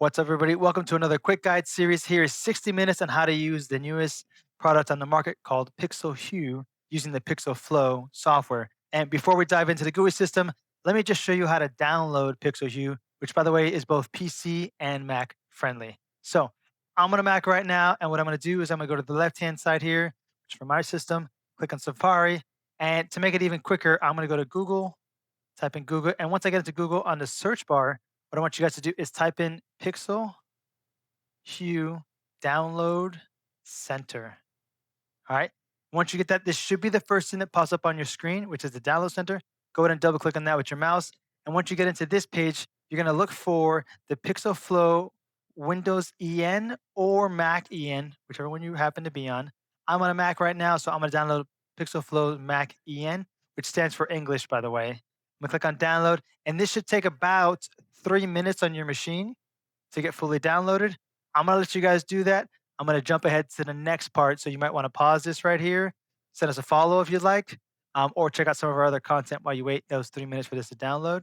What's up, everybody? Welcome to another quick guide series. Here is 60 minutes on how to use the newest product on the market called Pixelhue using the Pixelflow software. And before we dive into the GUI system, let me just show you how to download Pixelhue, which, by the way, is both PC and Mac friendly. So I'm on a Mac right now, and what I'm going to do is I'm going to go to the left-hand side here, which for my system, click on Safari. And to make it even quicker, I'm going to go to Google, type in Google. And once I get into Google on the search bar, what I want you guys to do is type in Pixel Hue Download Center. All right. Once you get that, this should be the first thing that pops up on your screen, which is the download center. Go ahead and double click on that with your mouse. And once you get into this page, you're going to look for the Pixelflow Windows EN or Mac EN, whichever one you happen to be on. I'm on a Mac right now, so I'm going to download Pixelflow Mac EN, which stands for English, by the way. I'm going to click on download, and this should take about 3 minutes on your machine to get fully downloaded. I'm gonna let you guys do that. I'm gonna jump ahead to the next part. So you might want to pause this right here, send us a follow if you'd like, or check out some of our other content while you wait those 3 minutes for this to download.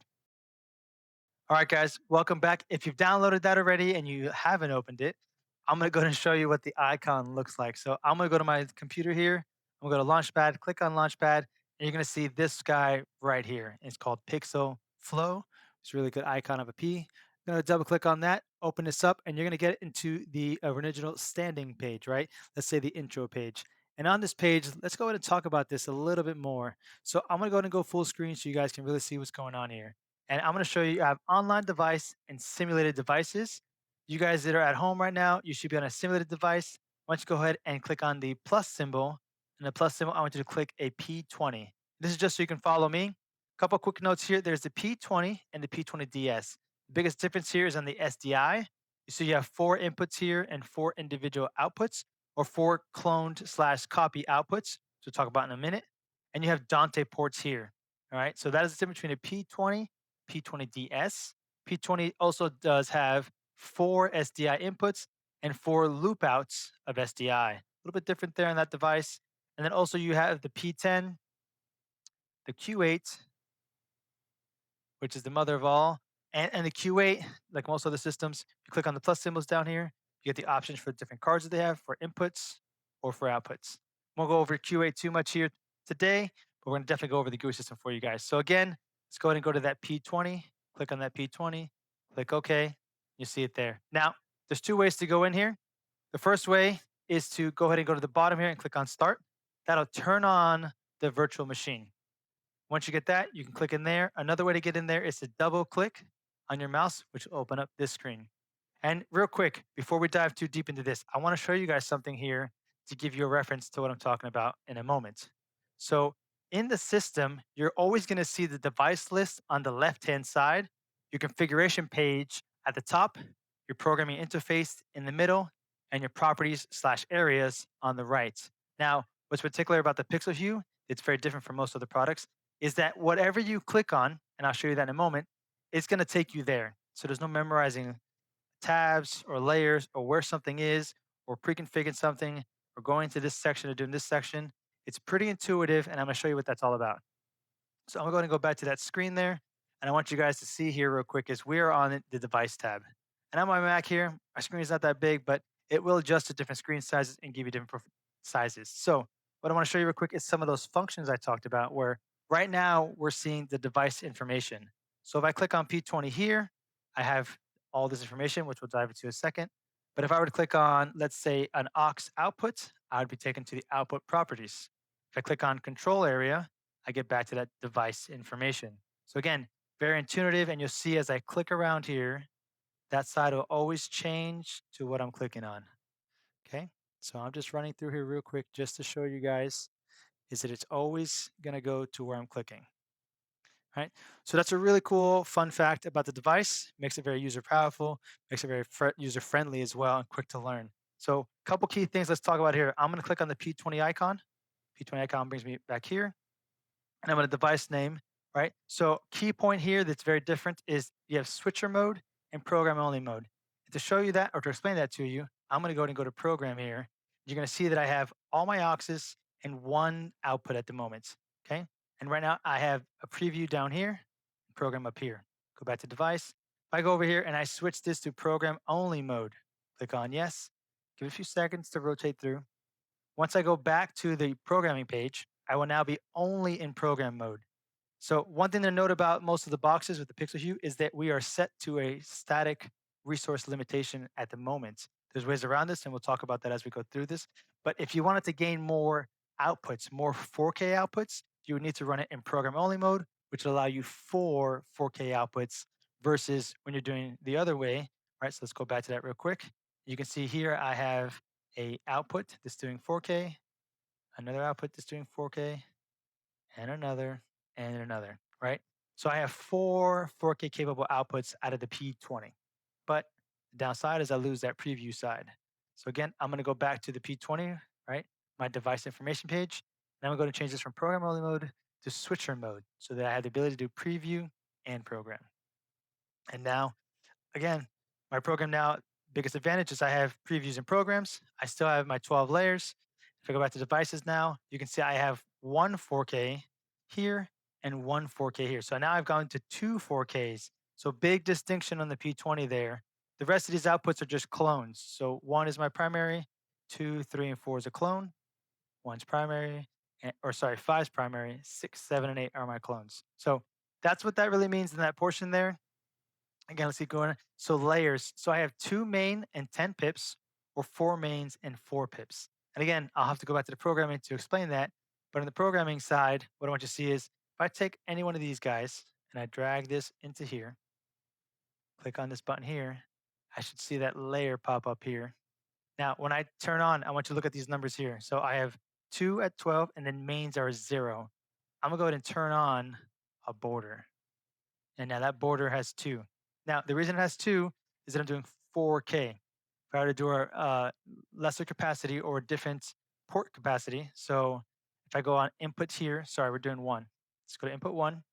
All right, guys, welcome back. If you've downloaded that already and you haven't opened it, I'm gonna go ahead and show you what the icon looks like. So I'm gonna go to my computer here. I'm gonna go to Launchpad, click on Launchpad, and you're gonna see this guy right here. It's called Pixel Flow. It's a really good icon of a P. I'm gonna double click on that, open this up, and you're gonna get into the original standing page, right? Let's say the intro page. And on this page, let's go ahead and talk about this a little bit more. So I'm gonna go ahead and go full screen so you guys can really see what's going on here. And I'm going to show you I have online device and simulated devices. You guys that are at home right now, you should be on a simulated device. Why don't you go ahead and click on the plus symbol. And the plus symbol, I want you to click a P20. This is just so you can follow me. A couple quick notes here. There's the P20 and the P20DS. The biggest difference here is on the SDI. So you have four inputs here and four individual outputs, or four cloned slash copy outputs, which we'll talk about in a minute. And you have Dante ports here. All right. So that is the difference between a P20 P20DS. P20 also does have four SDI inputs and four loop outs of SDI. A little bit different there on that device. And then also you have the P10, the Q8, which is the mother of all, and the Q8, like most other systems, you click on the plus symbols down here, you get the options for the different cards that they have for inputs or for outputs. Won't go over Q8 too much here today, but we're going to definitely go over the GUI system for you guys. So again, let's go ahead and go to that P20, click on that P20, click OK, you see it there. Now, there's two ways to go in here. The first way is to go ahead and go to the bottom here and click on Start. That'll turn on the virtual machine. Once you get that, you can click in there. Another way to get in there is to double click on your mouse, which will open up this screen. And real quick, before we dive too deep into this, I want to show you guys something here to give you a reference to what I'm talking about in a moment. So in the system, you're always going to see the device list on the left-hand side, your configuration page at the top, your programming interface in the middle, and your properties slash areas on the right. Now, what's particular about the Pixel Hue, it's very different from most other products, is that whatever you click on, and I'll show you that in a moment, it's going to take you there. So there's no memorizing tabs or layers or where something is or pre-configuring something or going to this section or doing this section. It's pretty intuitive, and I'm going to show you what that's all about. So I'm going to go back to that screen there, and I want you guys to see here real quick is we are on the device tab. And I'm on my Mac here. My screen is not that big, but it will adjust to different screen sizes and give you different sizes. So what I want to show you real quick is some of those functions I talked about where right now we're seeing the device information. So if I click on P20 here, I have all this information, which we'll dive into in a second. But if I were to click on, let's say, an aux output, I would be taken to the output properties. If I click on control area, I get back to that device information. So again, very intuitive, and you'll see as I click around here, that side will always change to what I'm clicking on. Okay, so I'm just running through here real quick just to show you guys is that it's always going to go to where I'm clicking. Right, so that's a really cool fun fact about the device. Makes it very user powerful, makes it very user friendly as well, and quick to learn. So a couple key things let's talk about here. I'm going to click on the P20 icon. P20 icon brings me back here, and I'm going to device name. Right, so key point here that's very different is you have switcher mode and program only mode. And to show you that or to explain that to you, I'm going to go ahead and go to program here. You're going to see that I have all my auxes and one output at the moment. Okay. And right now I have a preview down here, program up here. Go back to device. I go over here and I switch this to program only mode, click on yes, give it a few seconds to rotate through. Once I go back to the programming page, I will now be only in program mode. So one thing to note about most of the boxes with the Pixelhue is that we are set to a static resource limitation at the moment. There's ways around this, and we'll talk about that as we go through this. But if you wanted to gain more outputs, more 4K outputs, you would need to run it in program only mode, which will allow you 4K outputs versus when you're doing the other way. All right, so let's go back to that real quick. You can see here I have a output that's doing 4K, another output that's doing 4K, and another, and another, right? So I have four 4K capable outputs out of the P20. But the downside is I lose that preview side. So again, I'm gonna go back to the P20, right? My device information page. And I'm gonna change this from program only mode to switcher mode so that I have the ability to do preview and program. And now again, my program now, biggest advantage is I have previews and programs. I still have my 12 layers. If I go back to devices now, you can see I have one 4K here and one 4K here. So now I've gone to two 4Ks. So big distinction on the P20 there. The rest of these outputs are just clones. So one is my primary, two, three, and four is a clone. One's primary, or sorry, five's primary, six, seven, and eight are my clones. So that's what that really means in that portion there. Again, let's keep going. So layers. So I have two main and 10 pips, or four mains and four pips. And again, I'll have to go back to the programming to explain that. But on the programming side, what I want you to see is if I take any one of these guys and I drag this into here, click on this button here, I should see that layer pop up here. Now, when I turn on, I want you to look at these numbers here. So I have 2 at 12, and then mains are 0. I'm going to go ahead and turn on a border. And now that border has 2. Now, the reason it has 2 is that I'm doing 4K. If I were to do a lesser capacity or a different port capacity, so if I go on input here, sorry, we're doing 1. Let's go to input 1.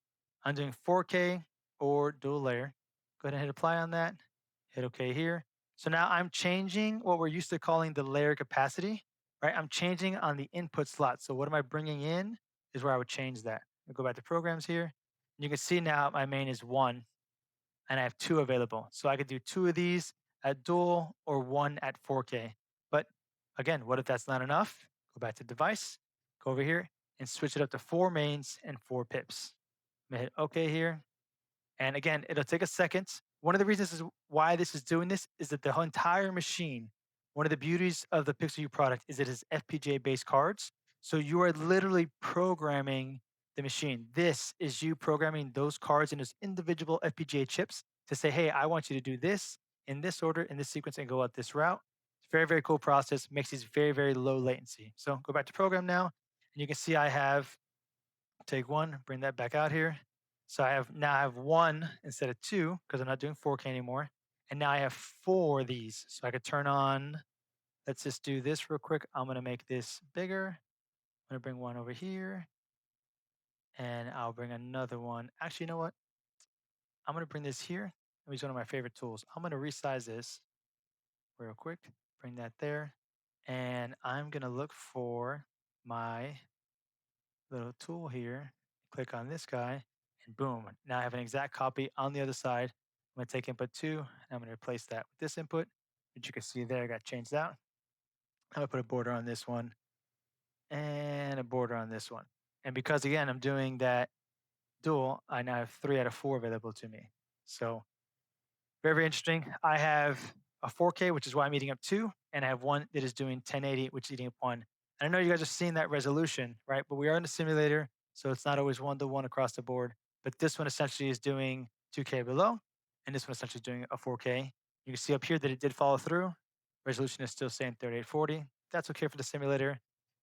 I'm doing 4K or dual layer. Go ahead and hit apply on that. Hit OK here. So now I'm changing what we're used to calling the layer capacity, right? I'm changing on the input slot. So what am I bringing in is where I would change that. I'll go back to programs here. You can see now my main is 1 and I have 2 available. So I could do 2 of these at dual or 1 at 4K. But again, what if that's not enough? Go back to device, go over here and switch it up to 4 mains and 4 pips. I'm gonna hit OK here. And again, it'll take a second. One of the reasons is why this is doing this is that the entire machine, one of the beauties of the Pixelhue product is it is FPGA based cards. So you are literally programming the machine. This is you programming those cards in those individual FPGA chips to say, hey, I want you to do this in this order, in this sequence, and go out this route. It's a very, very cool process, makes these very, very low latency. So go back to program now, and you can see I have take 1, bring that back out here. So I have 1 instead of 2 because I'm not doing 4K anymore. And now I have 4 of these. So I could turn on, let's just do this real quick. I'm going to make this bigger. I'm going to bring one over here and I'll bring another one. Actually, you know what? I'm going to bring this here. It's one of my favorite tools. I'm going to resize this real quick, bring that there. And I'm going to look for my little tool here, click on this guy, and boom. Now I have an exact copy on the other side. I'm going to take input 2, and I'm going to replace that with this input, which you can see there got changed out. I'm going to put a border on this one and a border on this one. And because, again, I'm doing that dual, I now have 3 out of 4 available to me. So very, very interesting. I have a 4K, which is why I'm eating up 2, and I have one that is doing 1080, which is eating up 1. And I know you guys are seeing that resolution, right? But we are in the simulator, so it's not always 1-to-1 across the board. But this one essentially is doing 2K below, and this one essentially is doing a 4K. You can see up here that it did follow through. Resolution is still saying 3840. That's okay for the simulator.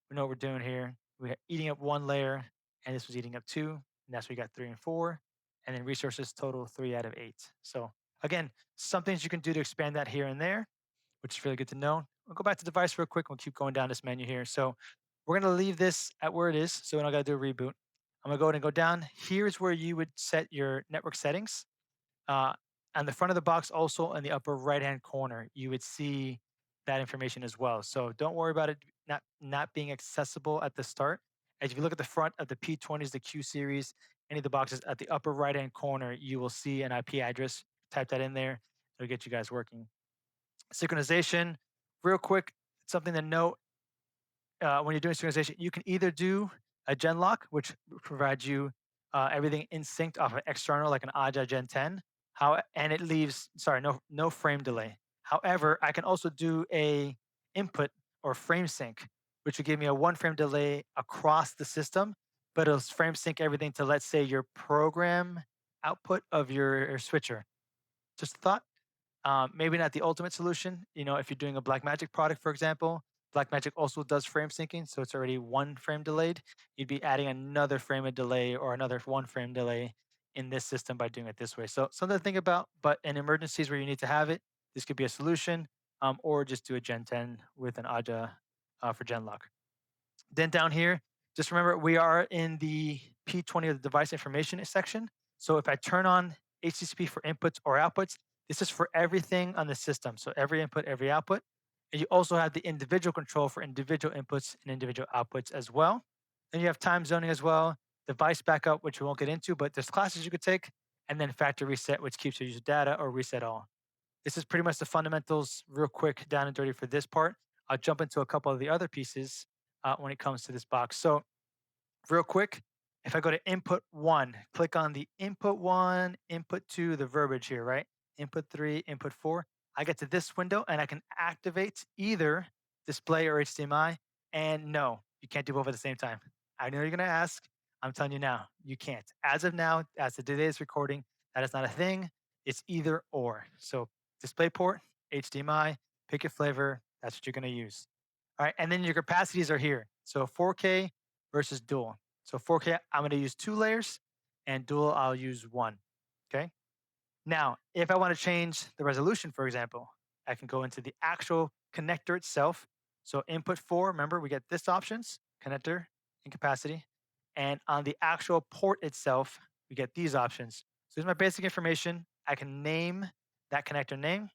We know what we're doing here. We're eating up 1 layer, and this was eating up 2, and that's where we got 3 and 4. And then resources total 3 out of 8. So again, some things you can do to expand that here and there, which is really good to know. We'll go back to device real quick. We'll keep going down this menu here. So we're going to leave this at where it is. So we're not going to do a reboot. I'm going to go ahead and go down. Here's where you would set your network settings. On the front of the box, also in the upper right-hand corner, you would see that information as well. So don't worry about it not being accessible at the start. As if you look at the front of the P20s, the Q series, any of the boxes at the upper right-hand corner, you will see an IP address. type that in there. It'll get you guys working. Synchronization, real quick, something to note when you're doing synchronization, you can either do a gen lock, which provides you everything in sync off of external, like an Aja Gen 10. And it leaves, sorry, no frame delay. However, I can also do a input or frame sync, which would give me a one frame delay across the system, but it'll frame sync everything to, let's say, your program output of your switcher. Just a thought. Maybe not the ultimate solution. If you're doing a Blackmagic product, for example, Blackmagic also does frame syncing, so it's already one frame delayed. You'd be adding another frame of delay or another one frame delay in this system by doing it this way. So something to think about. But in emergencies where you need to have it, this could be a solution, or just do a Gen 10 with an Aja for Gen lock. Then down here, just remember we are in the P20 of the device information section. So if I turn on HTTP for inputs or outputs, this is for everything on the system. So every input, every output. And you also have the individual control for individual inputs and individual outputs as well. Then you have time zoning as well, device backup, which we won't get into, but there's classes you could take, and then factory reset, which keeps your user data, or reset all. This is pretty much the fundamentals, real quick, down and dirty for this part. I'll jump into a couple of the other pieces when it comes to this box. So real quick, if I go to input one, click on the input one, input two, the verbiage here, right? Input three, input four. I get to this window and I can activate either display or HDMI. And no, you can't do both at the same time. I know you're going to ask. I'm telling you now, you can't. As of now, as of today's recording, that is not a thing. It's either or. So display port, HDMI, pick your flavor. That's what you're going to use. All right. And then your capacities are here. So 4K versus dual. So 4K, I'm going to use 2 layers, and dual, I'll use 1. Okay. Now, if I want to change the resolution, for example, I can go into the actual connector itself. So input 4, remember, we get this options, connector and capacity. And on the actual port itself, we get these options. So here's my basic information. I can name that connector name.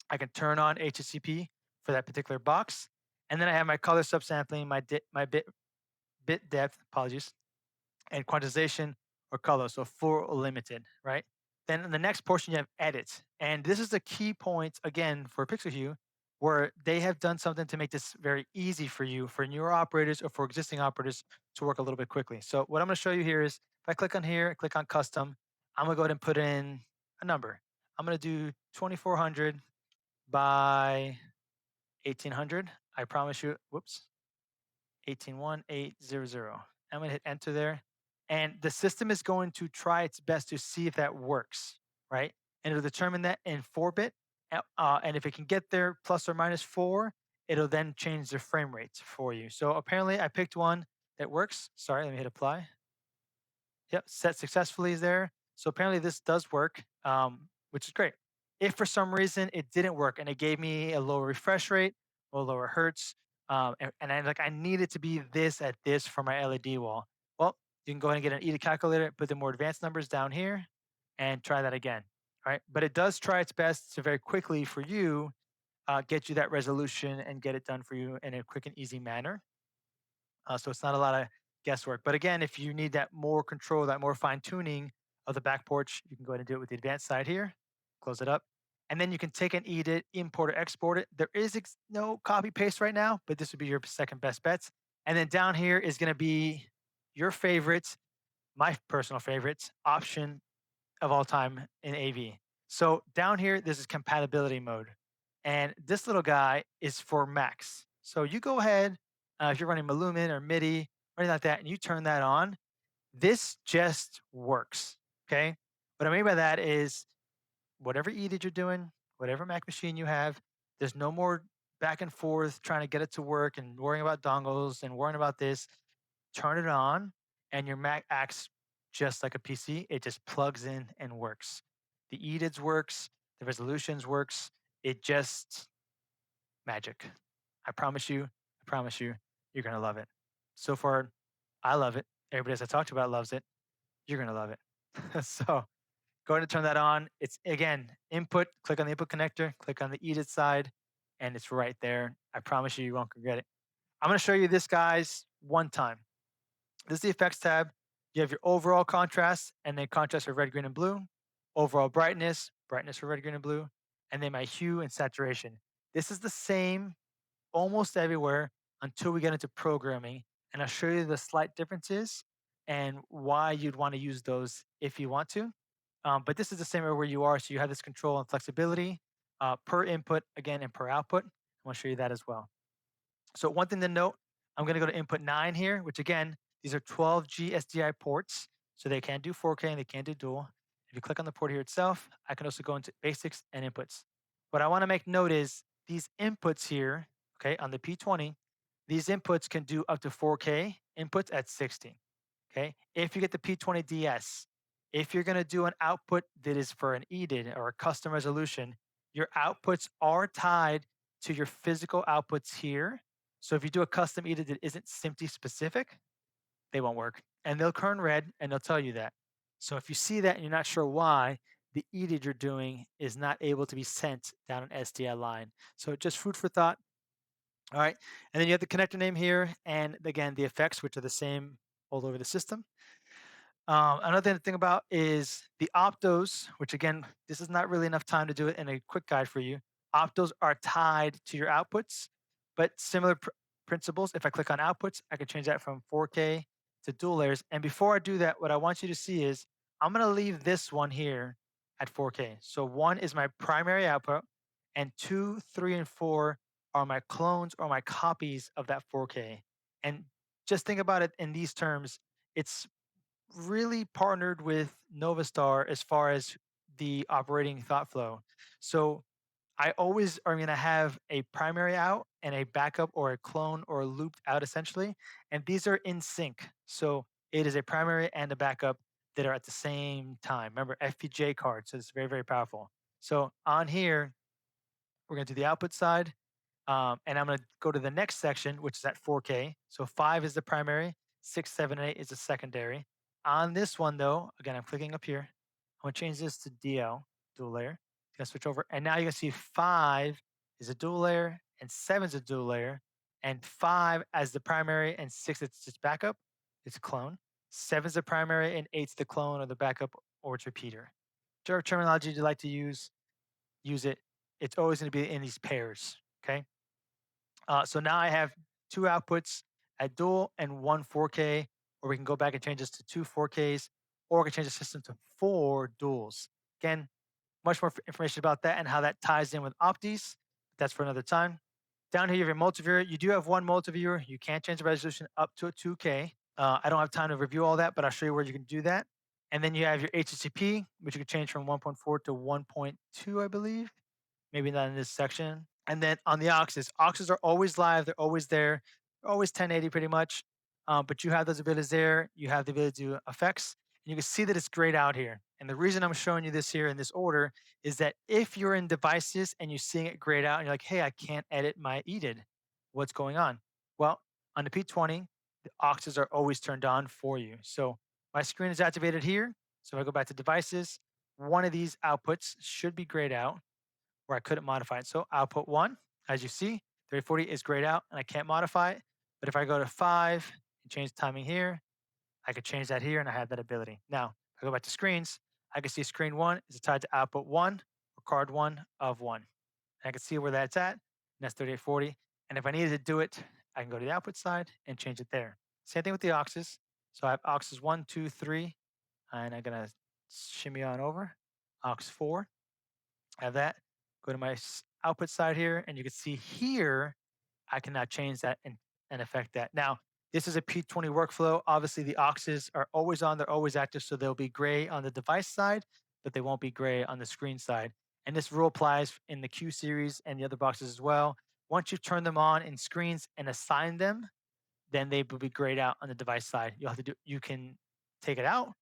I can turn on HTTP for that particular box. And then I have my color subsampling, my bit depth, apologies, and quantization or color, so full or limited, right? Then in the next portion, you have edit. And this is the key point, again, for Pixelhue, where they have done something to make this very easy for you, for newer operators or for existing operators to work a little bit quickly. So what I'm going to show you here is if I click on here, click on custom, I'm going to go ahead and put in a number. I'm going to do 2400 by 1800. I promise you, whoops, 181800. I'm going to hit enter there. And the system is going to try its best to see if that works, right? And it'll determine that in 4-bit. And if it can get there plus or minus 4, it'll then change the frame rate for you. So apparently I picked one that works. Sorry, let me hit apply. Yep, set successfully is there. So apparently this does work, which is great. If for some reason it didn't work and it gave me a lower refresh rate or lower hertz, and I need it to be this at this for my LED wall. Well, you can go ahead and get an EDA calculator, put the more advanced numbers down here, and try that again. Right? But it does try its best to very quickly for you get you that resolution and get it done for you in a quick and easy manner. So it's not a lot of guesswork. But again, if you need that more control, that more fine tuning of the back porch, you can go ahead and do it with the advanced side here. Close it up. And then you can take and edit, import or export it. There is no copy paste right now, but this would be your second best bets. And then down here is going to be your favorites, my personal favorites, option of all time in AV. So down here, this is compatibility mode. And this little guy is for Macs. So you go ahead, if you're running Malumin or MIDI or anything like that, and you turn that on, this just works. Okay. What I mean by that is whatever EDIT you're doing, whatever Mac machine you have, there's no more back and forth trying to get it to work and worrying about dongles and worrying about this. Turn it on, and your Mac acts just like a PC. It just plugs in and works. The EDITs works, the resolutions works. It just magic. I promise you, you're gonna love it. So far, I love it. Everybody else I talked about loves it. You're gonna love it. So go ahead and turn that on. It's again input. Click on the input connector. Click on the EDIT side, and it's right there. I promise you, you won't regret it. I'm gonna show you this, guys, one time. This is the effects tab. You have your overall contrast, and then contrast for red, green, and blue. Overall brightness, brightness for red, green, and blue, and then my hue and saturation. This is the same almost everywhere until we get into programming, and I'll show you the slight differences and why you'd want to use those if you want to. But this is the same where you are, so you have this control and flexibility per input again and per output. I want to show you that as well. So one thing to note, I'm going to go to input 9 here, which again, these are 12G SDI ports. So they can do 4K and they can do dual. If you click on the port here itself, I can also go into basics and inputs. What I want to make note is these inputs here, okay, on the P20, these inputs can do up to 4K inputs at 60. Okay. If you get the P20DS, if you're going to do an output that is for an EDID or a custom resolution, your outputs are tied to your physical outputs here. So if you do a custom EDID that isn't SMPTE specific, they won't work. And they'll turn red and they'll tell you that. So if you see that and you're not sure why, the EDID you're doing is not able to be sent down an SDI line. So just food for thought. All right. And then you have the connector name here. And again, the effects, which are the same all over the system. Another thing about is the optos, which again, this is not really enough time to do it in a quick guide for you. Optos are tied to your outputs, but similar principles. If I click on outputs, I can change that from 4K to dual layers. And before I do that, what I want you to see is I'm going to leave this one here at 4K. So 1 is my primary output, and 2, 3, and 4 are my clones or my copies of that 4K. And just think about it in these terms. It's really partnered with Novastar as far as the operating thought flow. So I always are going to have a primary out and a backup or a clone or a looped out essentially. And these are in sync. So it is a primary and a backup that are at the same time. Remember, FPGA card. So it's very, very powerful. So on here, we're going to do the output side. And I'm going to go to the next section, which is at 4K. So 5 is the primary, 6, 7, and 8 is the secondary. On this one, though, again, I'm clicking up here. I'm going to change this to DL, dual layer. Going to switch over. And now you can see 5 is a dual layer, and 7 is a dual layer. And 5 as the primary, and 6 it's just backup. It's a clone. 7 is the primary, and 8's the clone or the backup or its repeater. Whichever terminology you like to use it. It's always going to be in these pairs. Okay. So now I have 2 outputs at dual and 1 4K, or we can go back and change this to 2 4Ks, or we can change the system to 4 duals. Again, much more information about that and how that ties in with Optis. That's for another time. Down here, you have your multiviewer. You do have one multiviewer. You can change the resolution up to a 2K. I don't have time to review all that, but I'll show you where you can do that. And then you have your HTTP, which you can change from 1.4 to 1.2, I believe. Maybe not in this section. And then on the aux are always live. They're always there. They're always 1080 pretty much. But you have those abilities there. You have the ability to do effects. And you can see that it's grayed out here. And the reason I'm showing you this here in this order is that if you're in devices and you're seeing it grayed out and you're like, hey, I can't edit my EDID, what's going on? Well, on the P20, the aux are always turned on for you. So my screen is activated here. So if I go back to devices, one of these outputs should be grayed out where I couldn't modify it. So output 1, as you see, 3040 is grayed out and I can't modify it. But if I go to 5 and change timing here, I could change that here and I have that ability. Now, if I go back to screens, I can see screen 1 is tied to output 1 or card 1 of 1. And I can see where that's at, and that's 3840. And if I needed to do it, I can go to the output side and change it there. Same thing with the auxes. So I have auxes 1, 2, 3, and I'm going to shimmy on over. Aux 4, I have that. Go to my output side here, and you can see here, I can now change that and affect that. Now, this is a P20 workflow. Obviously, the auxes are always on, they're always active, so they'll be gray on the device side, but they won't be gray on the screen side. And this rule applies in the Q series and the other boxes as well. Once you turn them on in screens and assign them, then they will be grayed out on the device side. You can take it out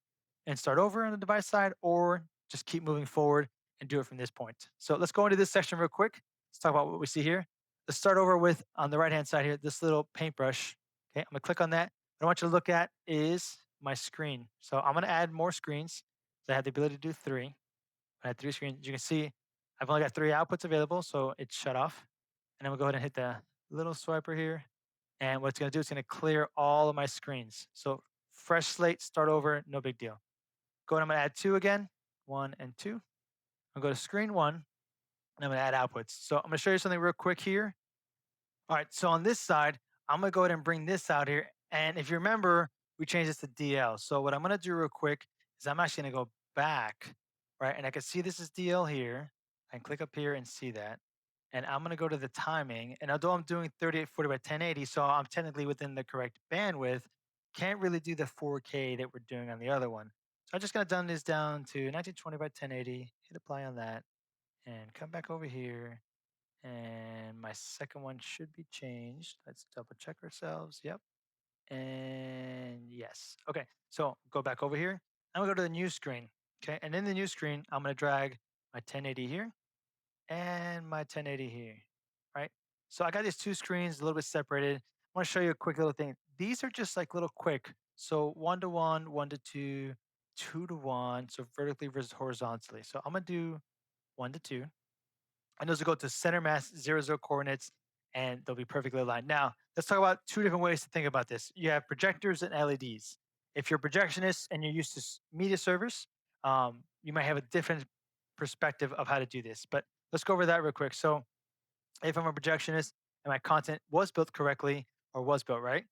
and start over on the device side, or just keep moving forward and do it from this point. So let's go into this section real quick. Let's talk about what we see here. Let's start over with, on the right-hand side here, this little paintbrush. Okay, I'm gonna click on that. What I want you to look at is my screen. So I'm gonna add more screens. So I have the ability to do 3. I had 3 screens. You can see I've only got 3 outputs available, so it's shut off. And I'm gonna go ahead and hit the little swiper here. And what it's gonna do is gonna clear all of my screens. So fresh slate, start over, no big deal. Go and I'm gonna add 2 again, 1 and 2. I'm gonna go to screen one, and I'm gonna add outputs. So I'm gonna show you something real quick here. All right, so on this side, I'm gonna go ahead and bring this out here. And if you remember, we changed this to DL. So what I'm gonna do real quick is I'm actually gonna go back, right? And I can see this is DL here. I can click up here and see that. And I'm gonna go to the timing. And although I'm doing 3840 by 1080, so I'm technically within the correct bandwidth, can't really do the 4K that we're doing on the other one. So I'm just gonna dumb this down to 1920 by 1080, hit apply on that, and come back over here, and my second one should be changed. Let's double check ourselves. Yep. And yes. Okay. So go back over here. I'm gonna go to the new screen. Okay. And in the new screen, I'm gonna drag my 1080 here and my 1080 here. Right. So I got these two screens a little bit separated. I want to show you a quick little thing. These are just like little quick. So 1 to 1, 1 to 2, 2 to 1. So vertically versus horizontally. So I'm gonna do 1 to 2, and those will go to center mass 0, 0 coordinates, and they'll be perfectly aligned. Now, let's talk about two different ways to think about this. You have projectors and LEDs. If you're a projectionist and you're used to media servers, you might have a different perspective of how to do this. But let's go over that real quick. So, if I'm a projectionist and my content was built correctly or was built right,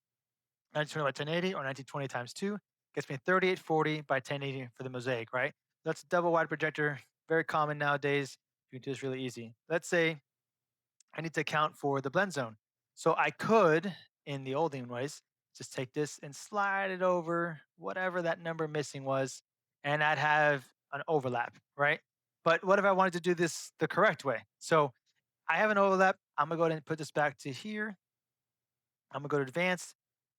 1920 by 1080 or 1920 times 2 gets me 3840 by 1080 for the mosaic, right? That's a double wide projector, very common nowadays. You can do this really easy. Let's say I need to account for the blend zone. So I could, in the olden ways, just take this and slide it over whatever that number missing was, and I'd have an overlap, right? But what if I wanted to do this the correct way? So I have an overlap. I'm gonna go ahead and put this back to here. I'm gonna go to advanced,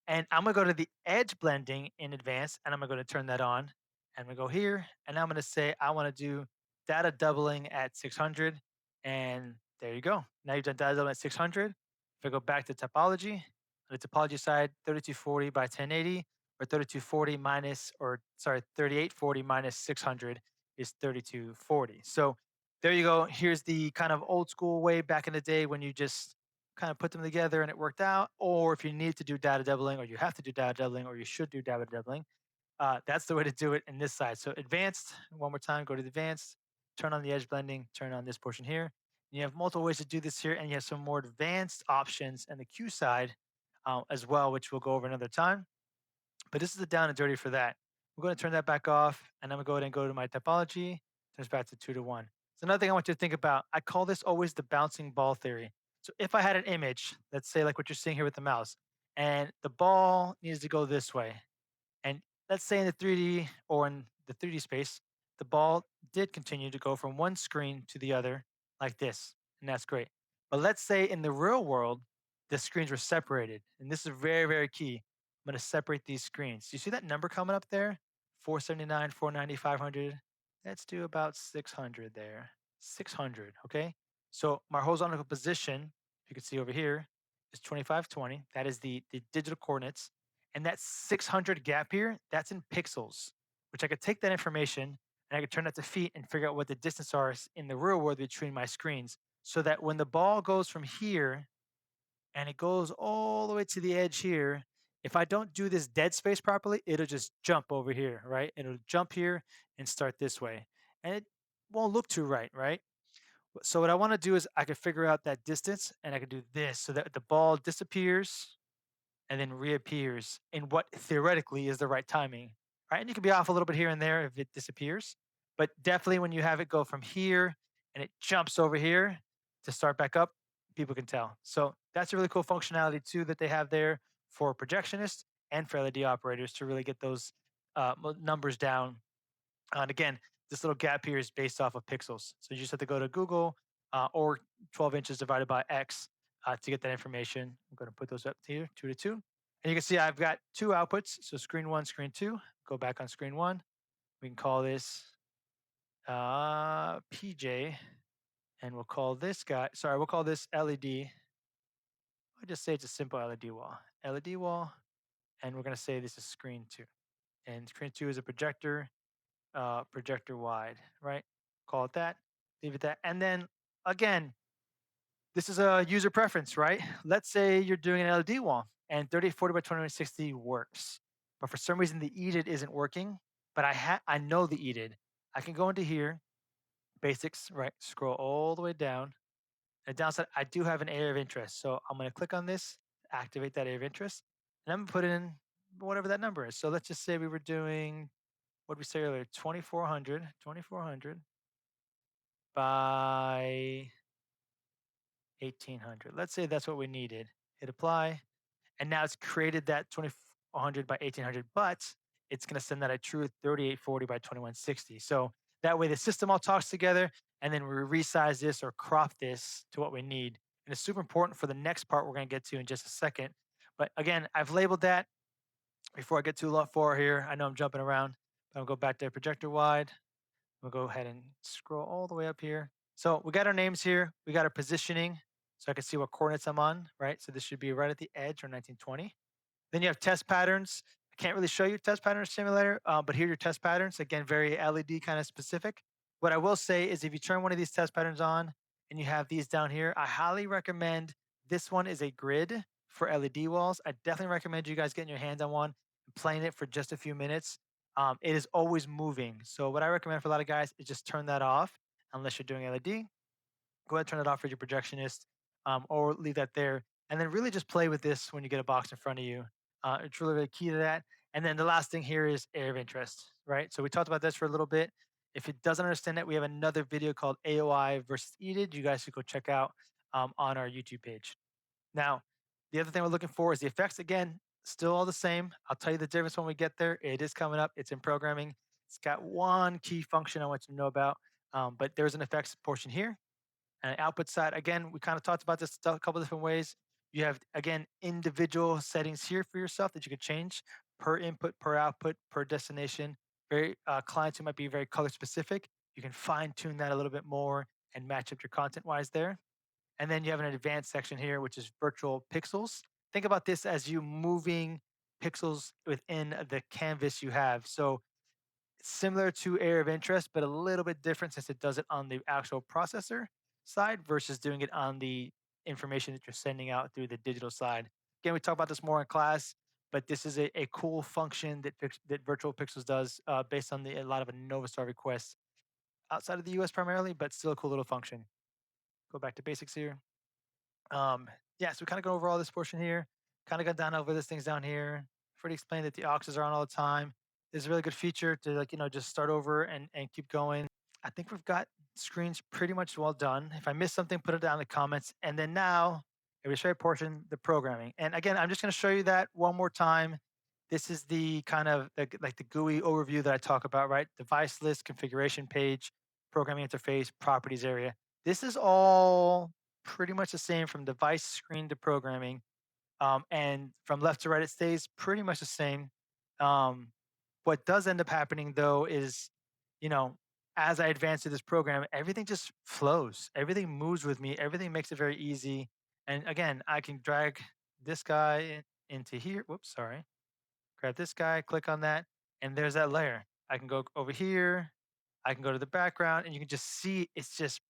and I'm gonna go to the edge blending in advanced, and I'm gonna turn that on. And I'm gonna go here, and I'm gonna say I wanna do data doubling at 600, and there you go. Now you've done data doubling at 600. If I go back to topology, on the topology side, 3240 by 1080, or 3240 minus, or sorry, 3840 minus 600 is 3240. So there you go. Here's the kind of old school way back in the day when you just kind of put them together and it worked out. Or if you need to do data doubling, or you have to do data doubling, or you should do data doubling, that's the way to do it in this side. So advanced, one more time, go to the advanced, turn on the edge blending, turn on this portion here. You have multiple ways to do this here, and you have some more advanced options in the Q side as well, which we'll go over another time. But this is the down and dirty for that. We're going to turn that back off, and I'm going to go ahead and go to my topology. Turns back to 2 to 1. So another thing I want you to think about, I call this always the bouncing ball theory. So if I had an image, let's say like what you're seeing here with the mouse, and the ball needs to go this way, and let's say in the 3D or in the 3D space, the ball did continue to go from one screen to the other like this, and that's great. But let's say in the real world, the screens were separated, and this is very, very key. I'm going to separate these screens. You see that number coming up there? 479, 490, 500. Let's do about 600 there. 600, okay? So my horizontal position, you can see over here, is 2520. That is the digital coordinates. And that 600 gap here, that's in pixels, which I could take that information and I could turn that to feet and figure out what the distance are in the real world between my screens. So that when the ball goes from here and it goes all the way to the edge here, if I don't do this dead space properly, it'll just jump over here, right? It'll jump here and start this way. And it won't look too right, right? So what I want to do is I could figure out that distance and I could do this so that the ball disappears and then reappears in what theoretically is the right timing, right? And you can be off a little bit here and there if it disappears, but definitely when you have it go from here and it jumps over here to start back up, people can tell. So that's a really cool functionality too that they have there for projectionists and for LED operators to really get those numbers down. And again, this little gap here is based off of pixels. So you just have to go to Google or 12 inches divided by X to get that information. I'm going to put those up here, 2 to 2. And you can see I've got two outputs. So screen one, screen two. Go back on screen one. We can call this PJ. And we'll call this guy, sorry, we'll call this LED. I'll just say it's a simple LED wall. LED wall. And we're going to say this is screen two. And screen two is a projector, projector wide, right? Call it that. Leave it that. And then again, this is a user preference, right? Let's say you're doing an LED wall and 3040 by 2160 works, but for some reason the EDIT isn't working. But I know the EDIT. I can go into here Basics, right? Scroll all the way down. And downside, I do have an area of interest. So I'm going to click on this, activate that area of interest, and I'm going to put in whatever that number is. So let's just say we were doing, what did we say earlier? 2400 by 1800. Let's say that's what we needed. Hit apply. And now it's created that 2400 by 1800, but it's going to send that a true 3840 by 2160. So that way the system all talks together, and then we resize this or crop this to what we need. And it's super important for the next part we're going to get to in just a second. But again, I've labeled that before I get too far here. I know I'm jumping around, but I'll go back to projector wide. We'll go ahead and scroll all the way up here. So we got our names here. We got our positioning. So I can see what coordinates I'm on, right? So this should be right at the edge or 1920. Then you have test patterns. I can't really show you test pattern simulator, but here are your test patterns. Again, very LED kind of specific. What I will say is if you turn one of these test patterns on and you have these down here, I highly recommend this one is a grid for LED walls. I definitely recommend you guys getting your hands on one and playing it for just a few minutes. It is always moving. So what I recommend for a lot of guys is just turn that off unless you're doing LED. Go ahead and turn it off for your projectionist, or leave that there. And then really just play with this when you get a box in front of you. It's really, really key to that. And then the last thing here is area of interest, right? So we talked about this for a little bit. If it doesn't understand that, we have another video called AOI versus EDID. You guys should go check out on our YouTube page. Now, the other thing we're looking for is the effects. Again, still all the same. I'll tell you the difference when we get there. It is coming up. It's in programming. It's got one key function I want you to know about, but there's an effects portion here. And output side, again, we kind of talked about this a couple different ways. You have, again, individual settings here for yourself that you could change per input, per output, per destination. Very clients who might be very color specific, you can fine tune that a little bit more and match up your content wise there. And then you have an advanced section here, which is virtual pixels. Think about this as you moving pixels within the canvas you have. So similar to area of interest, but a little bit different since it does it on the actual processor side versus doing it on the information that you're sending out through the digital side. Again, we talk about this more in class, but this is a cool function that Virtual Pixels does based on a lot of a Novastar requests outside of the US primarily, but still a cool little function. Go back to basics here. Yeah, so we kind of go over all this portion here, kind of got down over this things down here. I've already explained that the auxes are on all the time. This is a really good feature to just start over and keep going. I think we've got screens pretty much well done. If I missed something, put it down in the comments. And then now, a straight portion, the programming. And again, I'm just going to show you that one more time. This is the kind of like the GUI overview that I talk about, right? Device list, configuration page, programming interface, properties area. This is all pretty much the same from device screen to programming. And from left to right, it stays pretty much the same. What does end up happening though is, you know, as I advance through this program, everything just flows. Everything moves with me. Everything makes it very easy. And again, I can drag this guy into here. Whoops, sorry. Grab this guy, click on that, and there's that layer. I can go over here. I can go to the background, and you can just see it's just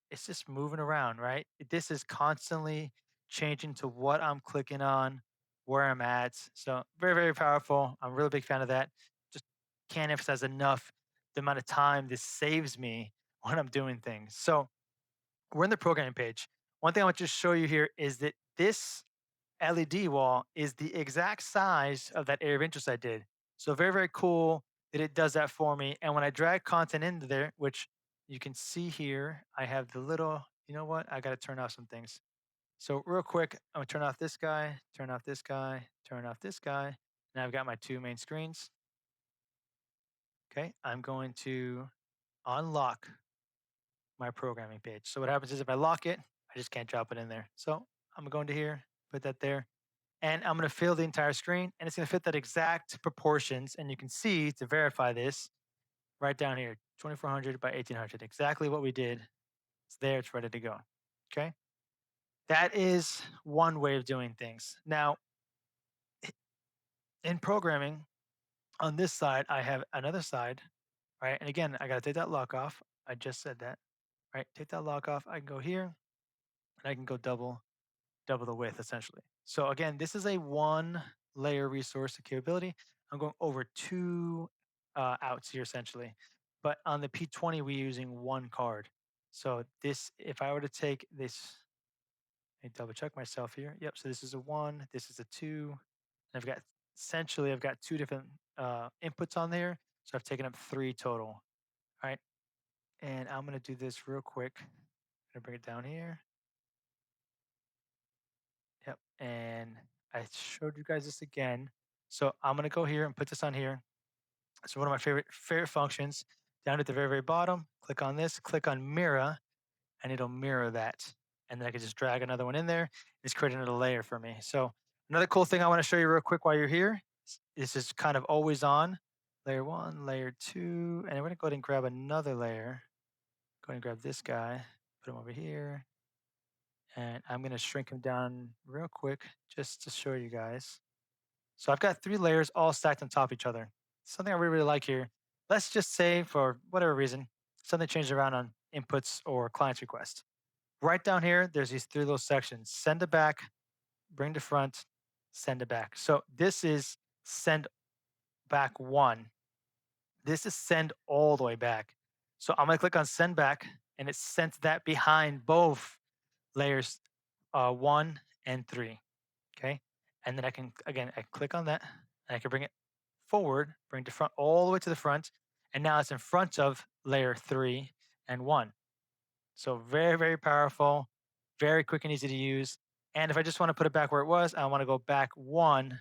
moving around, right? This is constantly changing to what I'm clicking on, where I'm at. So very, very powerful. I'm a really big fan of that. Just can't emphasize enough the amount of time this saves me when I'm doing things. So we're in the programming page. One thing I want to show you here is that this LED wall is the exact size of that area of interest I did. So very, very cool that it does that for me. And when I drag content into there, which you can see here, I have the little, you know what? I got to turn off some things. So real quick, I'm gonna turn off this guy, turn off this guy, turn off this guy. And I've got my two main screens. Okay, I'm going to unlock my programming page. So what happens is if I lock it, I just can't drop it in there. So I'm gonna go into here, put that there, and I'm going to fill the entire screen, and it's going to fit that exact proportions. And you can see to verify this right down here, 2400 by 1800, exactly what we did. It's there, it's ready to go. Okay. That is one way of doing things. Now, in programming, on this side, I have another side, right? And again, I got to take that lock off. I just said that, right? Take that lock off. I can go here and I can go double the width essentially. So again, this is a one layer resource capability. I'm going over two outs here essentially, but on the P20 we're using one card. So this, if I were to take this, let me double check myself here. Yep. So this is a one, this is a two. And I've got essentially I've got two different inputs on there. So I've taken up three total. All right. And I'm gonna do this real quick. I'm gonna bring it down here. Yep. And I showed you guys this again. So I'm gonna go here and put this on here. So one of my favorite functions down at the very bottom. Click on this. Click on mirror, and it'll mirror that. And then I can just drag another one in there. It's creating another layer for me. So another cool thing I want to show you real quick while you're here. This is kind of always on. Layer one, layer two, and we're gonna go ahead and grab another layer. Go ahead and grab this guy, put him over here, and I'm gonna shrink him down real quick just to show you guys. So I've got three layers all stacked on top of each other. Something I really like here. Let's just say for whatever reason, something changed around on inputs or client's request. Right down here, there's these three little sections: send it back, bring to front, send it back. So this is send back one. This is send all the way back. So I'm gonna click on send back, and it sends that behind both layers one and three. Okay. And then I can, again, I click on that and I can bring it forward, bring to front, all the way to the front. And now it's in front of layer three and one. So very powerful, very quick and easy to use. And if I just want to put it back where it was, I want to go back one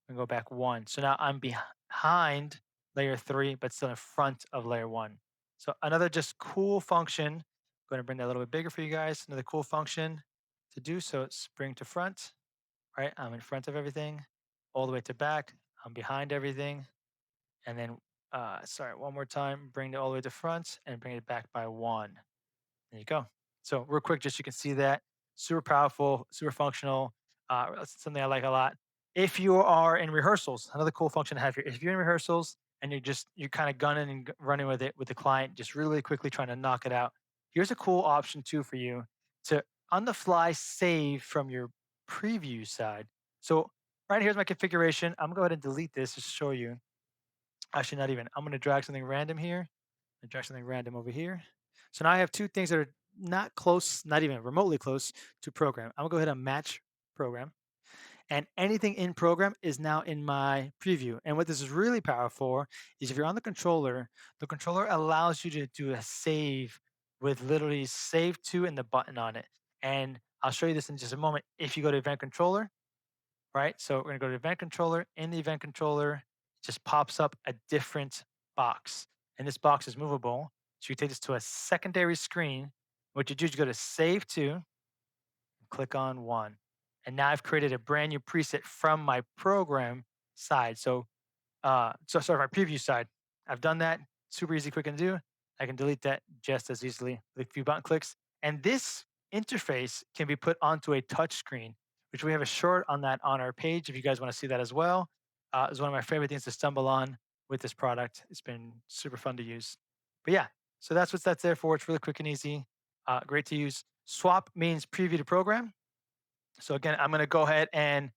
and go back one. So now I'm behind layer three, but still in front of layer one. So another just cool function. Going to bring that a little bit bigger for you guys. Another cool function to do. So it's bring to front, right? I'm in front of everything, all the way to back. I'm behind everything. And then, sorry, one more time, bring it all the way to front and bring it back by one. There you go. So real quick, just so you can see that, super powerful, super functional. That's something I like a lot. If you are in rehearsals, another cool function to have here. If you're in rehearsals and you're kind of gunning and running with it with the client, just really quickly trying to knock it out. Here's a cool option too for you to on the fly save from your preview side. So right here's my configuration. I'm gonna go ahead and delete this to show you. Actually, not even. I'm gonna drag something random here and drag something random over here. So now I have two things that are not close, not even remotely close to program. I'm gonna go ahead and match program. And anything in program is now in my preview. And what this is really powerful is if you're on the controller allows you to do a save with literally save to and the button on it. And I'll show you this in just a moment. If you go to event controller, right? So we're gonna go to event controller. In the event controller, it just pops up a different box. And this box is movable. So you take this to a secondary screen. What you do is you go to save to, click on one. And now I've created a brand new preset from my program side. So sorry, my preview side. I've done that. Super easy, quick and do. I can delete that just as easily with a few button clicks. And this interface can be put onto a touch screen, which we have a short on that on our page. If you guys want to see that as well, it's one of my favorite things to stumble on with this product. It's been super fun to use. But yeah, so that's what that's there for. It's really quick and easy. Great to use. Swap means preview to program. So again, I'm going to go ahead and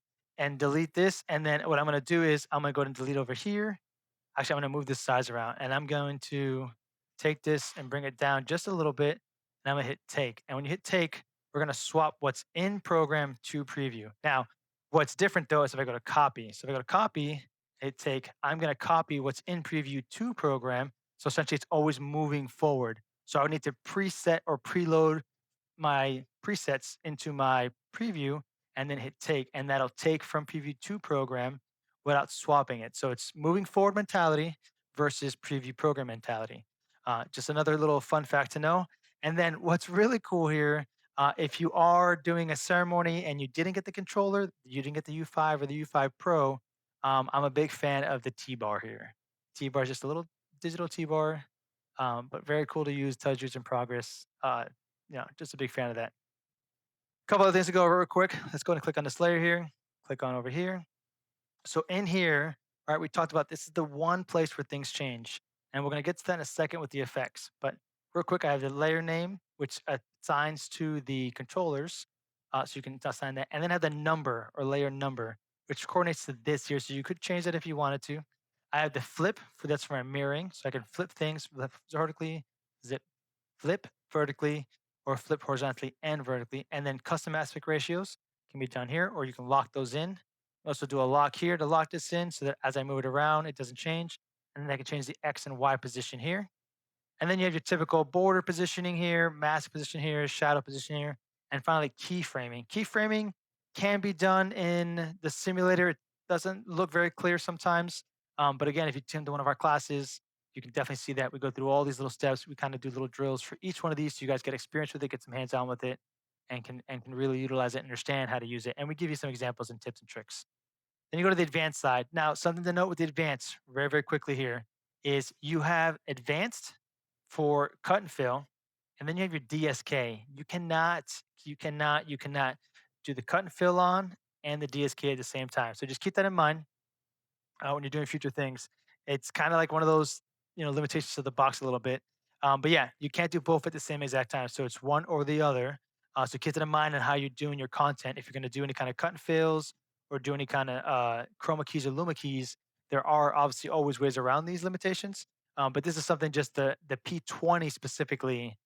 delete this. And then what I'm going to do is I'm going to go ahead and delete over here. Actually, I'm going to move this size around and I'm going to take this and bring it down just a little bit. And I'm going to hit take. And when you hit take, we're going to swap what's in program to preview. Now, what's different though is if I go to copy. So if I go to copy, hit take, I'm going to copy what's in preview to program. So essentially it's always moving forward. So I would need to preset or preload my presets into my preview and then hit take, and that'll take from preview to program without swapping it. So it's moving forward mentality versus preview program mentality. Just another little fun fact to know. And then what's really cool here, if you are doing a ceremony and you didn't get the controller, you didn't get the U5 or the U5 Pro, I'm a big fan of the T-bar here. T-bar is just a little digital T-bar, but very cool to use, touch use in progress. Just a big fan of that. A couple of things to go over real quick. Let's go and click on this layer here. Click on over here. So in here, all right, we talked about this is the one place where things change. And we're going to get to that in a second with the effects. But real quick, I have the layer name, which assigns to the controllers. So you can assign that. And then I have the number or layer number, which coordinates to this here. So you could change that if you wanted to. I have the flip, that's for my mirroring. So I can flip things vertically, zip, flip, vertically or flip horizontally and vertically. And then custom aspect ratios can be done here, or you can lock those in. Also do a lock here to lock this in so that as I move it around, it doesn't change. And then I can change the X and Y position here. And then you have your typical border positioning here, mask position here, shadow position here, and finally keyframing. Keyframing can be done in the simulator. It doesn't look very clear sometimes. But again, if you tune to one of our classes, you can definitely see that we go through all these little steps. We kind of do little drills for each one of these so you guys get experience with it, get some hands on with it, and can really utilize it and understand how to use it. And we give you some examples and tips and tricks. Then you go to the advanced side. Now, something to note with the advanced, very, very quickly here, is you have advanced for cut and fill, and then you have your DSK. You cannot do the cut and fill on and the DSK at the same time. So just keep that in mind when you're doing future things. It's kind of like one of those, limitations of the box a little bit. But yeah, you can't do both at the same exact time. So it's one or the other. So keep that in mind on how you're doing your content. If you're going to do any kind of cut and fills or do any kind of chroma keys or luma keys, there are obviously always ways around these limitations. But this is something just the P20 specifically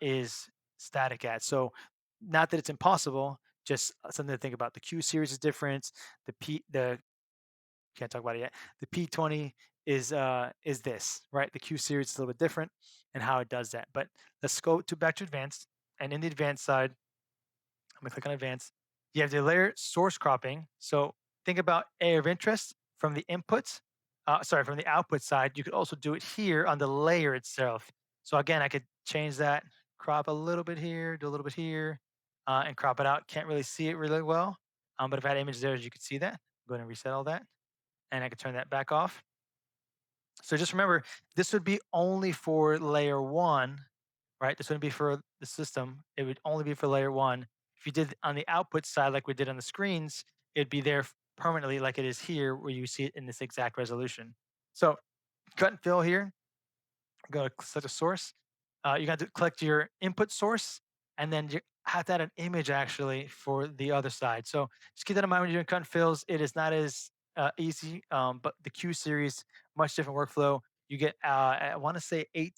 is static at. So not that it's impossible, just something to think about. The Q series is different. The can't talk about it yet. The P20 is this, right? The Q series is a little bit different and how it does that. But let's go to back to advanced. And in the advanced side, I'm gonna click on advanced. You have the layer source cropping. So think about area of interest from the inputs. From the output side. You could also do it here on the layer itself. So again, I could change that, crop a little bit here, do a little bit here, and crop it out. Can't really see it really well. But if I had image there, you could see that. Go ahead and reset all that, and I can turn that back off. So just remember, this would be only for layer one, right? This wouldn't be for the system. It would only be for layer one. If you did on the output side, like we did on the screens, it'd be there permanently, like it is here, where you see it in this exact resolution. So cut and fill here. Go to select a source. You got to collect your input source, and then you have to add an image actually for the other side. So just keep that in mind when you're doing cut and fills. It is not as easy, but the Q series, much different workflow. You get, I want to say, 8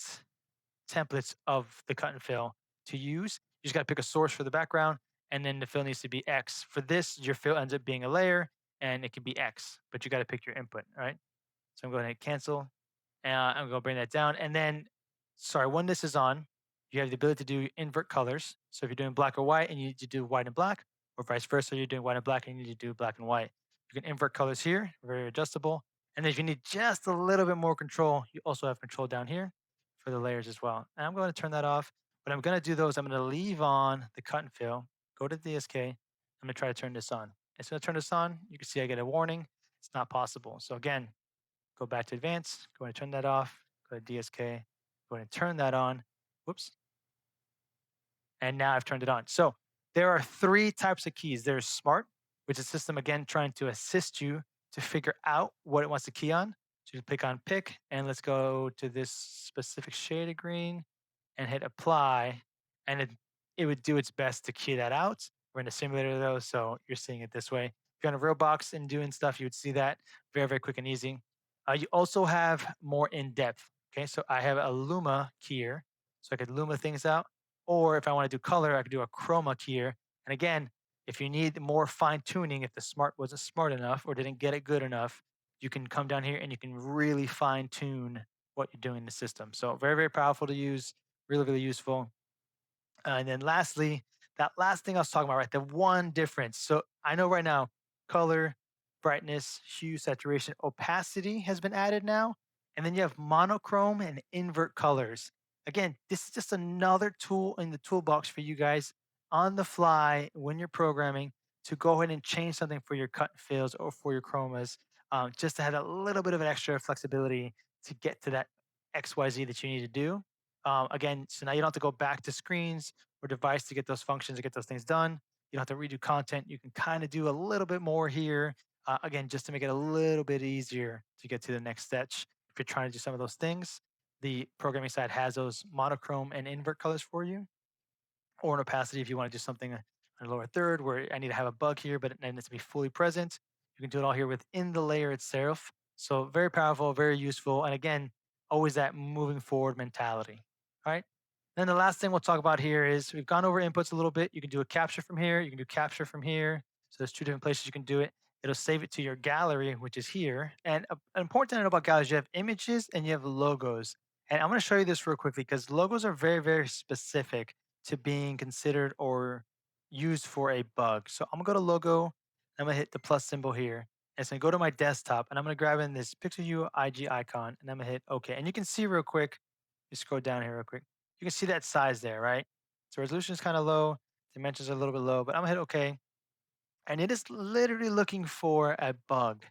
templates of the cut and fill to use. You just got to pick a source for the background, and then the fill needs to be X. For this, your fill ends up being a layer, and it can be X, but you got to pick your input, all right? So I'm going to hit cancel. I'm going to bring that down. And then, sorry, when this is on, you have the ability to do invert colors. So if you're doing black or white and you need to do white and black, or vice versa, you're doing white and black and you need to do black and white. You can invert colors here, very adjustable. And then if you need just a little bit more control, you also have control down here for the layers as well. And I'm going to turn that off. What I'm going to do though is I'm going to leave on the cut and fill, go to DSK. I'm going to try to turn this on. As soon as I turn this on, you can see I get a warning. It's not possible. So again, go back to advanced, go ahead and turn that off, go to DSK, go ahead and turn that on. Whoops. And now I've turned it on. So there are 3 types of keys. There's smart, which is system again trying to assist you to figure out what it wants to key on. So you click on pick, and let's go to this specific shade of green and hit apply. And it would do its best to key that out. We're in a simulator though, so you're seeing it this way. If you're on a real box and doing stuff, you would see that very, very quick and easy. You also have more in depth. Okay, so I have a Luma keyer, so I could Luma things out. Or if I want to do color, I could do a chroma keyer. And again, if you need more fine tuning, if the smart wasn't smart enough or didn't get it good enough, you can come down here and you can really fine tune what you're doing in the system. So very, very powerful to use, really, really useful. And then lastly, that last thing I was talking about, right? The one difference. So I know right now, color, brightness, hue, saturation, opacity has been added now. And then you have monochrome and invert colors. Again, this is just another tool in the toolbox for you guys on the fly when you're programming to go ahead and change something for your cut and fills or for your chromas, just to have a little bit of an extra flexibility to get to that XYZ that you need to do. Again, so now you don't have to go back to screens or device to get those functions to get those things done. You don't have to redo content. You can kind of do a little bit more here. Again, just to make it a little bit easier to get to the next stitch. If you're trying to do some of those things, the programming side has those monochrome and invert colors for you, or an opacity if you want to do something on the lower third where I need to have a bug here, but it needs to be fully present. You can do it all here within the layer itself. So very powerful, very useful. And again, always that moving forward mentality. All right. Then the last thing we'll talk about here is we've gone over inputs a little bit. You can do a capture from here. You can do capture from here. So there's two different places you can do it. It'll save it to your gallery, which is here. And an important thing to know about galleries, you have images and you have logos. And I'm going to show you this real quickly because logos are very, very specific to being considered or used for a bug. So I'm going to go to logo. I'm going to hit the plus symbol here. And it's going to go to my desktop and I'm going to grab in this Pixelhue IG icon and I'm going to hit OK. And you can see real quick, you scroll down here real quick. You can see that size there, right? So resolution is kind of low, dimensions are a little bit low, but I'm gonna hit OK. And it is literally looking for a bug,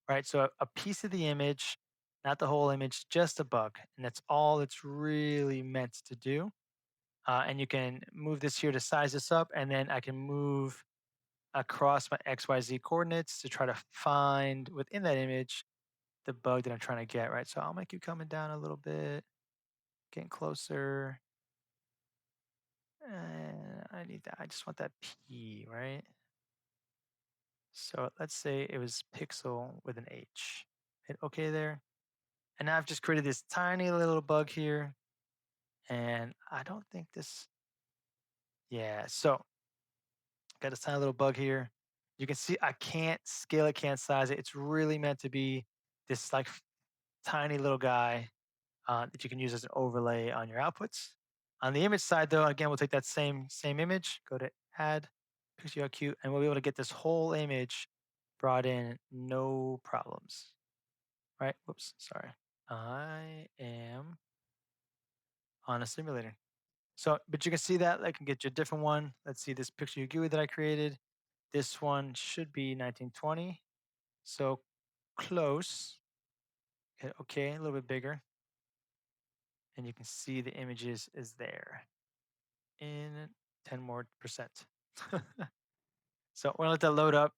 right? So a piece of the image, not the whole image, just a bug. And that's all it's really meant to do. And you can move this here to size this up, and then I can move across my XYZ coordinates to try to find within that image the bug that I'm trying to get, right? So I'll make you coming down a little bit, getting closer. I need that. I just want that P, right? So let's say it was pixel with an H. Hit OK there. And now I've just created this tiny little bug here. And I don't think this, yeah. So got this tiny little bug here. You can see I can't scale it, can't size it. It's really meant to be this like tiny little guy that you can use as an overlay on your outputs. On the image side, though, again, we'll take that same image, go to Add, Pixel Cute, and we'll be able to get this whole image brought in, no problems. Right? Whoops, sorry. I am on a simulator. So, but you can see that I can get you a different one. Let's see this Pixel GUI that I created. This one should be 1920. So close. Hit OK, a little bit bigger. And you can see the images is there in 10 more percent. So we're gonna let that load up.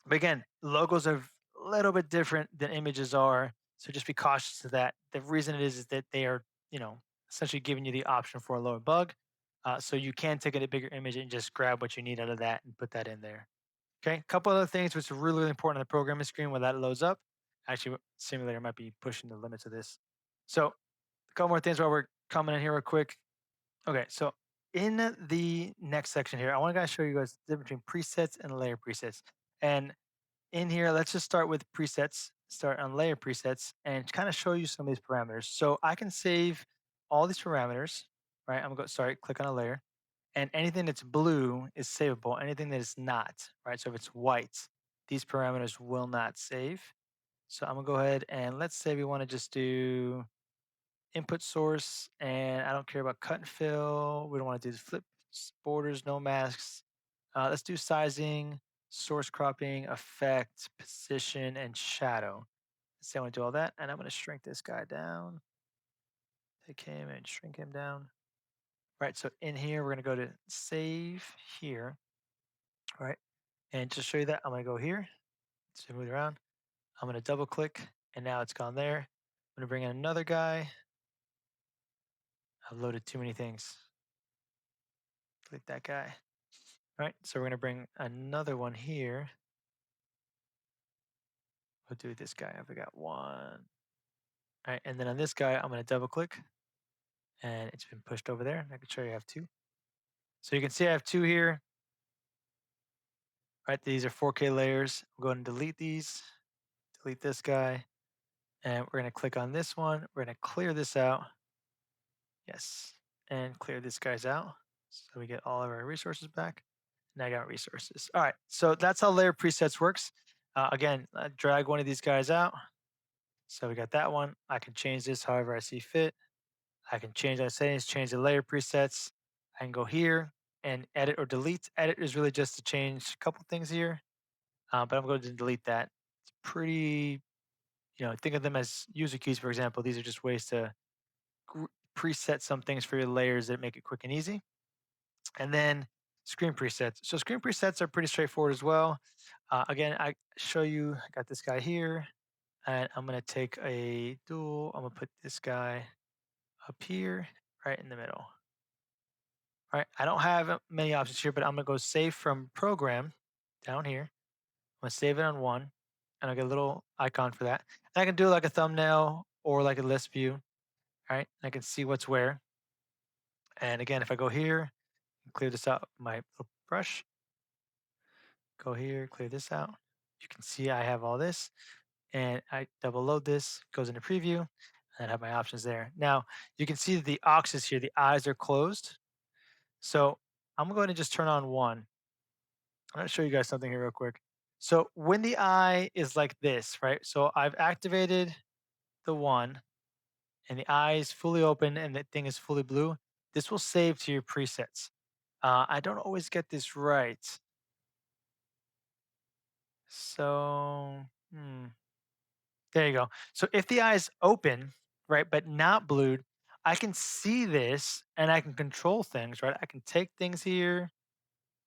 But again, logos are a little bit different than images are. So just be cautious of that. The reason it is that they are, essentially giving you the option for a lower bug. So you can take a bigger image and just grab what you need out of that and put that in there. Okay, a couple other things which are really, really important on the programming screen when that loads up. Actually, simulator might be pushing the limits of this. So a couple more things while we're coming in here real quick. Okay, so in the next section here, I want to guys show you guys the difference between presets and layer presets. And in here, let's just start with presets, start on layer presets, and kind of show you some of these parameters. So I can save all these parameters, right? I'm gonna go, sorry, click on a layer, and anything that's blue is savable. Anything that is not, right? So if it's white, these parameters will not save. So I'm gonna go ahead and let's say we want to just do input source, and I don't care about cut and fill. We don't want to do the flip borders, no masks. Let's do sizing, source cropping, effect, position, and shadow. Let's say I want to do all that, and I'm going to shrink this guy down. Take him and shrink him down. Right, so in here, we're going to go to save here, right? And just show you that, I'm going to go here, so move it around. I'm going to double click, and now it's gone there. I'm going to bring in another guy. I've loaded too many things. Click that guy. All right, so we're going to bring another one here. We'll do this guy. I've got one. All right, and then on this guy, I'm going to double click, and it's been pushed over there. I can show you I have two. So you can see I have two here. Right, these are 4K layers. I'm going to delete these, delete this guy, and we're going to click on this one. We're going to clear this out. Yes, and clear this guy's out. So we get all of our resources back. Now I got resources. All right, so that's how layer presets works. Again, drag one of these guys out. So we got that one. I can change this however I see fit. I can change our settings, change the layer presets. I can go here and edit or delete. Edit is really just to change a couple things here, but I'm going to delete that. It's pretty, think of them as user keys, for example. These are just ways to preset some things for your layers that make it quick and easy. And then screen presets. So screen presets are pretty straightforward as well. Again, I show you, I got this guy here, and I'm going to take a dual. I'm going to put this guy up here, right in the middle. All right, I don't have many options here, but I'm gonna go save from program down here. I'm gonna save it on one, and I'll get a little icon for that. And I can do like a thumbnail or like a list view. All right, I can see what's where. And again, if I go here, clear this out with my little brush, go here, clear this out. You can see I have all this, and I double load this, goes into preview, and I have my options there. Now, you can see the aux is here, the eyes are closed. So I'm gonna go ahead and just turn on one. I'm gonna show you guys something here real quick. So when the eye is like this, right? So I've activated the one, and the eye is fully open and the thing is fully blue. This will save to your presets. I don't always get this right. So, there you go. So if the eye is open, right, but not blued, I can see this and I can control things, right? I can take things here,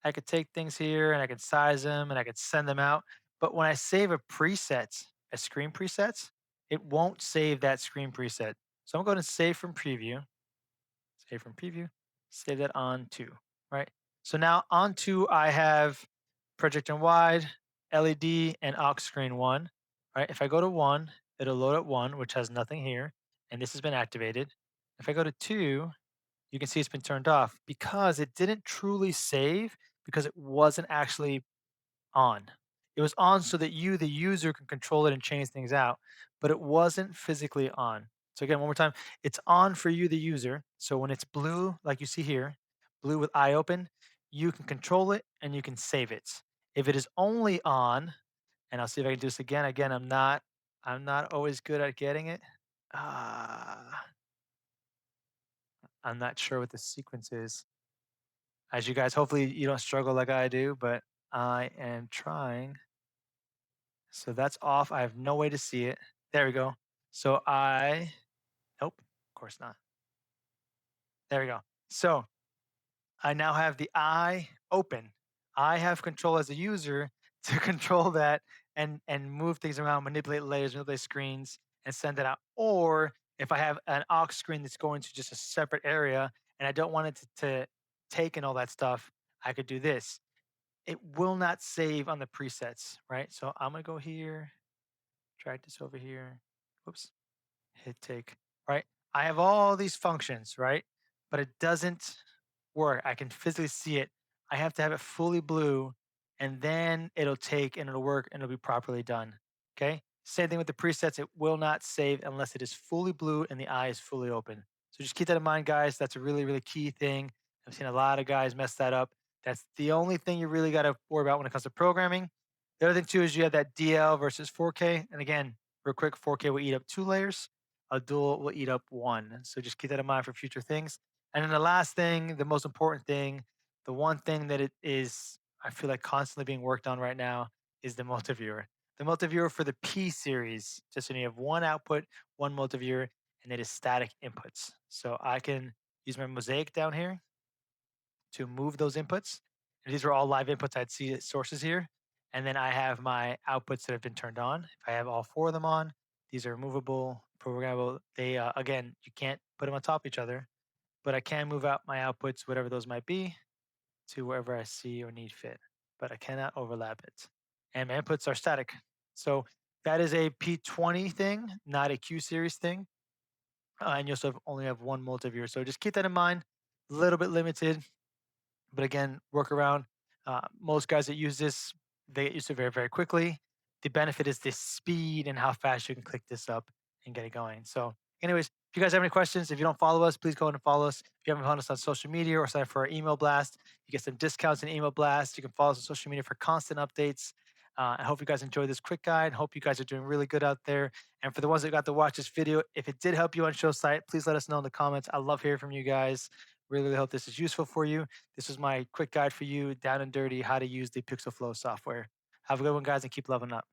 I could take things here and I could size them and I could send them out. But when I save a preset, a screen preset, it won't save that screen preset. So I'm going to save from preview, save from preview, save that on to, right? So now on to I have project and wide, LED, and aux screen one, right? If I go to one, it'll load at one, which has nothing here, and this has been activated. If I go to two, you can see it's been turned off because it didn't truly save because it wasn't actually on. It was on so that you, the user, can control it and change things out, but it wasn't physically on. So again, one more time, it's on for you, the user. So when it's blue, like you see here, blue with eye open, you can control it and you can save it. If it is only on, and I'll see if I can do this again. Again, I'm not always good at getting it. Ah, I'm not sure what the sequence is. As you guys, hopefully you don't struggle like I do, but I am trying. So that's off. I have no way to see it. There we go. So nope, of course not. There we go. So I now have the eye open. I have control as a user to control that and move things around, manipulate layers, manipulate screens, and send it out. Or if I have an aux screen that's going to just a separate area and I don't want it to take in all that stuff, I could do this. It will not save on the presets, right? So I'm gonna go here, drag this over here. Whoops, hit take, right? I have all these functions, right? But it doesn't work. I can physically see it. I have to have it fully blue and then it'll take and it'll work and it'll be properly done. Okay. Same thing with the presets. It will not save unless it is fully blue and the eye is fully open. So just keep that in mind, guys. That's a really, really key thing. I've seen a lot of guys mess that up. That's the only thing you really got to worry about when it comes to programming. The other thing too is you have that DL versus 4K. And again, real quick, 4K will eat up two layers. A dual will eat up one. So just keep that in mind for future things. And then the last thing, the most important thing, the one thing that it is, I feel like constantly being worked on right now is the multiviewer. The multiviewer for the P series, just so you have one output, one multiviewer, and it is static inputs. So I can use my mosaic down here to move those inputs. And these are all live inputs. I'd see sources here. And then I have my outputs that have been turned on. If I have all four of them on, these are movable, programmable. They, again, you can't put them on top of each other, but I can move out my outputs, whatever those might be, to wherever I see or need fit, but I cannot overlap it. And my inputs are static. So that is a P20 thing, not a Q series thing. And you also only have one multiviewer. So just keep that in mind. A little bit limited, but again, workaround. Most guys that use this, they get used to it very, very quickly. The benefit is the speed and how fast you can click this up and get it going. So, anyways, if you guys have any questions, if you don't follow us, please go ahead and follow us. If you haven't found us on social media or sign up for our email blast, you get some discounts and email blast. You can follow us on social media for constant updates. I hope you guys enjoyed this quick guide. Hope you guys are doing really good out there. And for the ones that got to watch this video, if it did help you on show site, please let us know in the comments. I love hearing from you guys. Really, really hope this is useful for you. This is my quick guide for you, down and dirty, how to use the Pixelflow software. Have a good one, guys, and keep loving up.